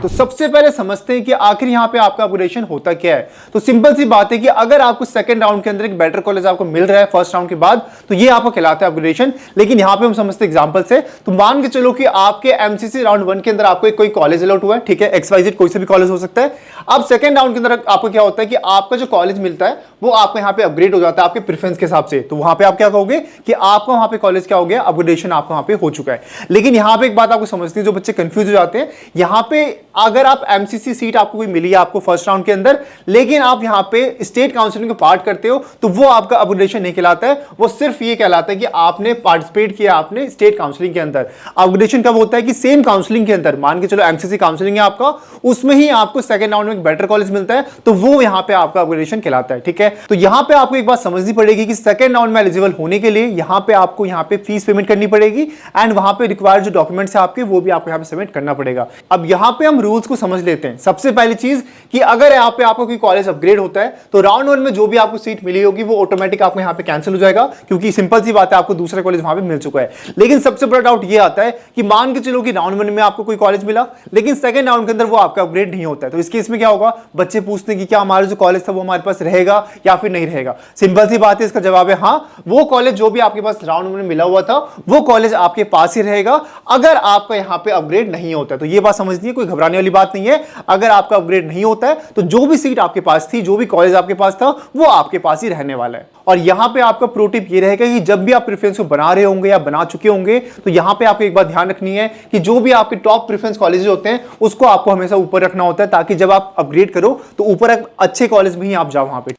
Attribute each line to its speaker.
Speaker 1: तो सबसे पहले समझते हैं कि आखिर यहां पे आपका अपग्रेडेशन होता क्या है। तो सिंपल सी बात है कि अगर आपको सेकंड राउंड के अंदर एक बेटर कॉलेज आपको मिल रहा है फर्स्ट राउंड के बाद, तो ये आपको कहलाता है अपग्रेडेशन। लेकिन यहां पे हम समझते हैं एग्जांपल से, तो मान के चलो कि आपके एमसीसी राउंड 1 के अंदर आपको एक कोई कॉलेज अलॉट हुआ है, ठीक है, XYZ कोई से भी कॉलेज हो सकता है। अब सेकंड राउंड के अंदर आपको क्या होता है कि आपका जो कॉलेज मिलता है वो आपको यहां पे अपग्रेड हो जाता है आपके प्रेफरेंस के हिसाब से। तो वहां पे आप क्या कहोगे कि आपको वहां पे कॉलेज क्या हो गया, अपग्रेडेशन आपको वहां पे हो चुका है। लेकिन यहां पे एक बात आपको समझनी है, जो बच्चे कंफ्यूज हो जाते हैं, यहां पे अगर आप एमसीसी सीट आपको कोई मिली है आपको फर्स्ट राउंड के अंदर, लेकिन आप यहां पे स्टेट काउंसिलिंग का पार्ट करते हो, तो वो आपका अपग्रेडेशन नहीं कहलाता है। वो सिर्फ ये कहलाता है कि आपने पार्टिसिपेट किया आपने स्टेट काउंसिलिंग के अंदर। अपग्रेडेशन कब होता है कि सेम काउंसिलिंग के अंदर, मान के चलो एमसीसी काउंसिलिंग है आपका, उसमें ही आपको सेकंड राउंड में एक बेटर कॉलेज मिलता है, तो वो यहां पे आपका अपग्रेडेशन कहलाता है। ठीक है, तो यहां पे आपको एक बात समझनी पड़ेगी कि सेकंड राउंड में एलिजिबल होने के लिए यहां पे आपको यहां पे फीस पेमेंट करनी पड़ेगी, एंड वहां पे रिक्वायर्ड जो डॉक्यूमेंट्स है आपके, वो भी आपको यहां पे सबमिट करना पड़ेगा। अब यहां पे हम रूल्स को समझ लेते हैं। सबसे पहली चीज कि अगर यहाँ पे आपको कोई कॉलेज अपग्रेड होता है, तो राउंड 1 में जो भी आपको सीट मिली होगी वो ऑटोमेटिक आपको यहाँ पे कैंसिल हो जाएगा, क्योंकि सिंपल सी बात है आपको दूसरा कॉलेज वहां पे मिल चुका है। लेकिन सबसे बड़ा डाउट ये आता है कि मान के चलो कि राउंड 1 में आपको कोई कॉलेज मिला, लेकिन सेकंड राउंड के अंदर वो आपका अपग्रेड नहीं होता है, तो इस केस में क्या होगा, बच्चे पूछते हैं कि क्या हमारा जो कॉलेज था वो हमारे पास रहेगा या फिर नहीं रहेगा। सिंपल सी बात है, इसका जवाब है हाँ, वो कॉलेज जो भी आपके पास राउंड में मिला हुआ था वो कॉलेज आपके पास ही रहेगा अगर आपका यहाँ पे अपग्रेड नहीं होता है। तो ये बात समझनी है, कोई घबराने वाली बात नहीं है। अगर आपका अपग्रेड नहीं होता है तो जो भी सीट आपके पास थी, जो भी कॉलेज आपके पास था, वो आपके पास ही रहने वाला है। और यहां पे आपका प्रो टिप ये रहेगा कि जब भी आप प्रेफरेंस को बना रहे होंगे या बना चुके होंगे, तो यहां पे आपको एक बात ध्यान रखनी है कि जो भी आपके टॉप प्रेफरेंस कॉलेजेस होते हैं उसको आपको हमेशा ऊपर रखना होता है, ताकि जब आप अपग्रेड करो तो ऊपर अच्छे कॉलेज में ही आप जाओ वहां पे।